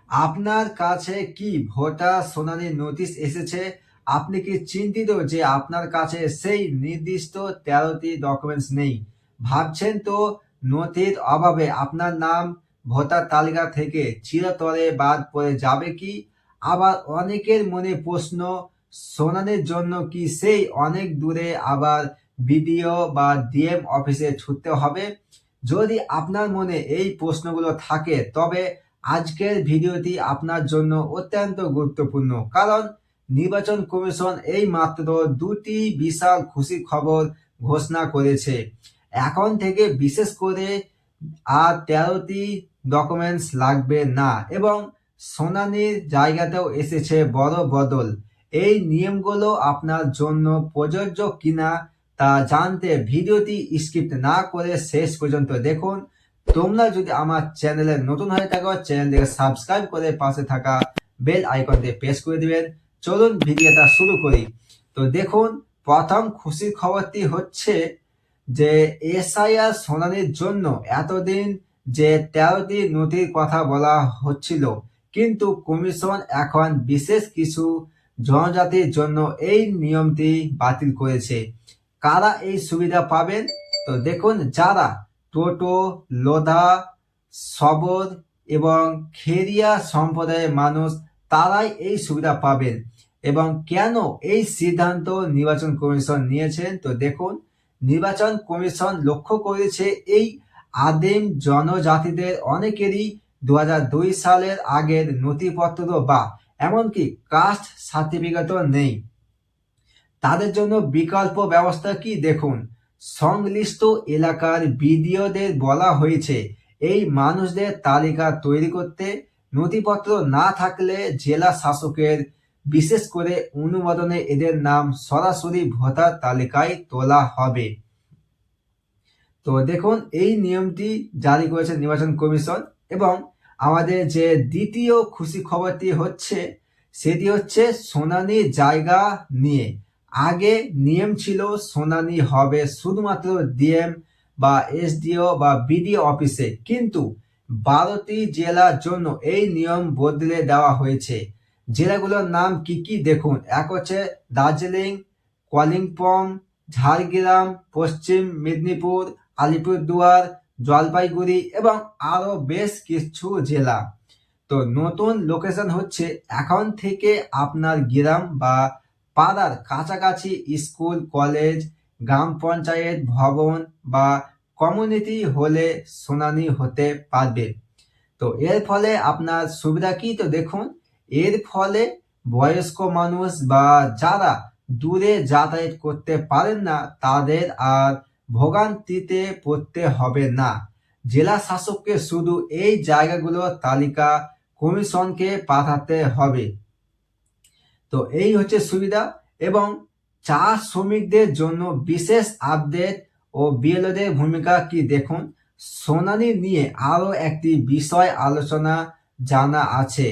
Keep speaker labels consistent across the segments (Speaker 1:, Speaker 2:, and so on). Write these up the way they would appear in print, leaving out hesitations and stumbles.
Speaker 1: আপনার কাছে কি ভোটার শুনানির নোটিশ এসেছে? আপনি কি চিন্তিত যে আপনার কাছে সেই নির্দিষ্ট 13টি ডকুমেন্টস নেই? ভাবছেন তো নথির অভাবে আপনার নাম ভোটার তালিকা থেকে চিরতরে বাদ পড়ে যাবে কি? আবার অনেকের মনে প্রশ্ন, শুনানির জন্য কি সেই অনেক দূরে আবার বিডিও বা ডিএম অফিসে ছুটতে হবে? যদি আপনার মনে এই প্রশ্নগুলো থাকে তবে আজকের ভিডিওটি আপনার জন্য অত্যন্ত গুরুত্বপূর্ণ, কারণ নির্বাচন কমিশন এই মাত্র দুটি বিশাল খুশির খবর ঘোষণা করেছে। এখন থেকে বিশেষ করে আর 13টি ডকুমেন্টস লাগবে না এবং শুনানির জায়গাতেও এসেছে বড় বদল। এই নিয়মগুলো আপনার জন্য প্রযোজ্য কিনা তা জানতে ভিডিওটি স্কিপ না করে শেষ পর্যন্ত দেখুন। তোমরা যদি আমার চ্যানেলে নতুন হয়ে থাকো, চ্যানেলটিকে সাবস্ক্রাইব করে পাশে থাকা বেল আইকনটি প্রেস করে দিবেন। চলুন ভিডিওটা শুরু করি। তো দেখুন, প্রথম খুশির খবরটি হচ্ছে যে এসআইআর শুনানির জন্য এতদিন যে 13টি নথির কথা বলা হচ্ছিল, কিন্তু কমিশন এখন বিশেষ কিছু জনজাতির জন্য এই নিয়মটি বাতিল করেছে। কারা এই সুবিধা পাবেন? তো দেখুন, যারা টোটো, লোধা, শবর এবং খেরিয়া সম্প্রদায়ের মানুষ, তারাই এই সুবিধা পাবেন। এবং কেন এই সিদ্ধান্ত নির্বাচন কমিশন নিয়েছেন? তো দেখুন, নির্বাচন কমিশন লক্ষ্য করেছে এই আদিম জনজাতিদের অনেকেরই 2002 সালের আগের নথিপত্র বা এমনকি কাস্ট সার্টিফিকেটও নেই। তাদের জন্য বিকল্প ব্যবস্থা কি? দেখুন, সংশ্লিষ্ট এলাকার বিডিওদের বলা হয়েছে এই মানুষদের তালিকা তৈরি করতে। নথিপত্র না থাকলে জেলা শাসকের বিশেষ করে অনুমোদনে এদের নাম সরাসরি ভোটার তালিকায় তোলা হবে। তো দেখুন, এই নিয়মটি জারি করেছে নির্বাচন কমিশন। এবং আমাদের যে দ্বিতীয় খুশি খবরটি হচ্ছে, সেটি হচ্ছে শুনানির জায়গা নিয়ে। আগে নিয়ম ছিল শুনানি হবে শুধুমাত্র ডিএম বা এসডিও বা বিডিও অফিসে, কিন্তু 12টি জেলার জন্য এই নিয়ম বদলে দেওয়া হয়েছে। জেলাগুলোর নাম কি কি দেখুন, এক হচ্ছে দার্জিলিং, কালিম্পং, ঝাড়গ্রাম, পশ্চিম মেদিনীপুর, আলিপুরদুয়ার, জলপাইগুড়ি এবং আরো বেশ কিছু জেলা। তো নতুন লোকেশন হচ্ছে, এখন থেকে আপনার গ্রাম বা পাড়ার কাছাকাছি স্কুল, কলেজ, গ্রাম পঞ্চায়েত ভবন বা কমিউনিটি হলে শুনানি হতে পারবে। তো এর ফলে আপনার সুবিধা কি? তো দেখুন, এর ফলে বয়স্ক মানুষ বা যারা দূরে যাতায়াত করতে পারেন না, তাদের আর ভোগান্তিতে পড়তে হবে না। জেলা শাসককে শুধু এই জায়গাগুলোর তালিকা কমিশনকে পাঠাতে হবে। তো এই হচ্ছে সুবিধা। এবং চা শ্রমিকদের জন্য বিশেষ আপডেট ও বিএলওদের ভূমিকা কি? দেখুন, শুনানি নিয়ে আরো একটি বিষয় আলোচনা জানা আছে।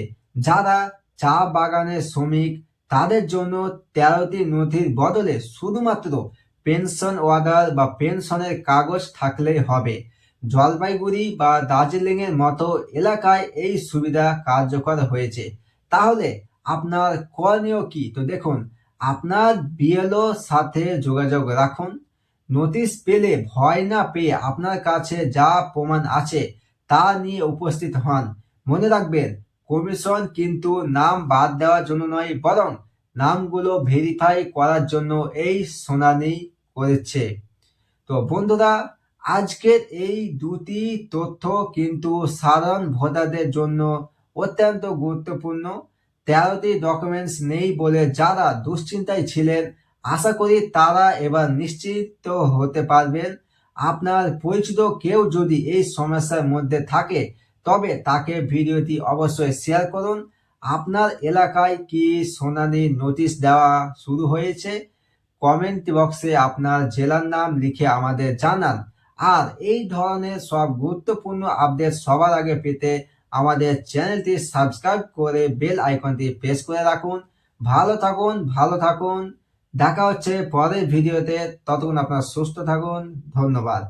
Speaker 1: যারা চা বাগানের শ্রমিক, তাদের জন্য 13টি নথির বদলে শুধুমাত্র পেনশন অর্ডার বা পেনশনের কাগজ থাকলেই হবে। জলপাইগুড়ি বা দার্জিলিং এর মতো এলাকায় এই সুবিধা কার্যকর হয়েছে। তাহলে আপনার করণীয় কি? তো দেখুন, আপনার বিএলও সাথে যোগাযোগ রাখুন। নোটিশ পেলে ভয় না পেয়ে আপনার কাছে যা প্রমাণ আছে তা নিয়ে উপস্থিত হন। মনে রাখবেন, কমিশন কিন্তু নাম বাদ দেওয়ার জন্য নয়, বরং নামগুলো ভেরিফাই করার জন্য এই শুনানি করেছে। তো বন্ধুরা, আজকের এই দুটি তথ্য কিন্তু সাধারণ ভোটারদের জন্য অত্যন্ত গুরুত্বপূর্ণ। 13টি ডকুমেন্টস নেই বলে যারা দুশ্চিন্তায় ছিলেন, আশা করি তারা এবার নিশ্চিত হতে পারবেন। আপনার পরিচিত কেউ যদি এই সমস্যার মধ্যে থাকে, তবে তাকে ভিডিওটি অবশ্যই শেয়ার করুন। আপনার এলাকায় কি শুনানি নোটিশ দেওয়া শুরু হয়েছে? কমেন্ট বক্সে আপনার জেলার নাম লিখে আমাদের জানান। আর এই ধরনের সব গুরুত্বপূর্ণ আপডেট সবার আগে পেতে আমাদের চ্যানেলটি সাবস্ক্রাইব করে বেল আইকনটি প্রেস করে রাখুন। ভালো থাকুন। দেখা হচ্ছে পরের ভিডিওতে। ততক্ষণ আপনারা সুস্থ থাকুন। ধন্যবাদ।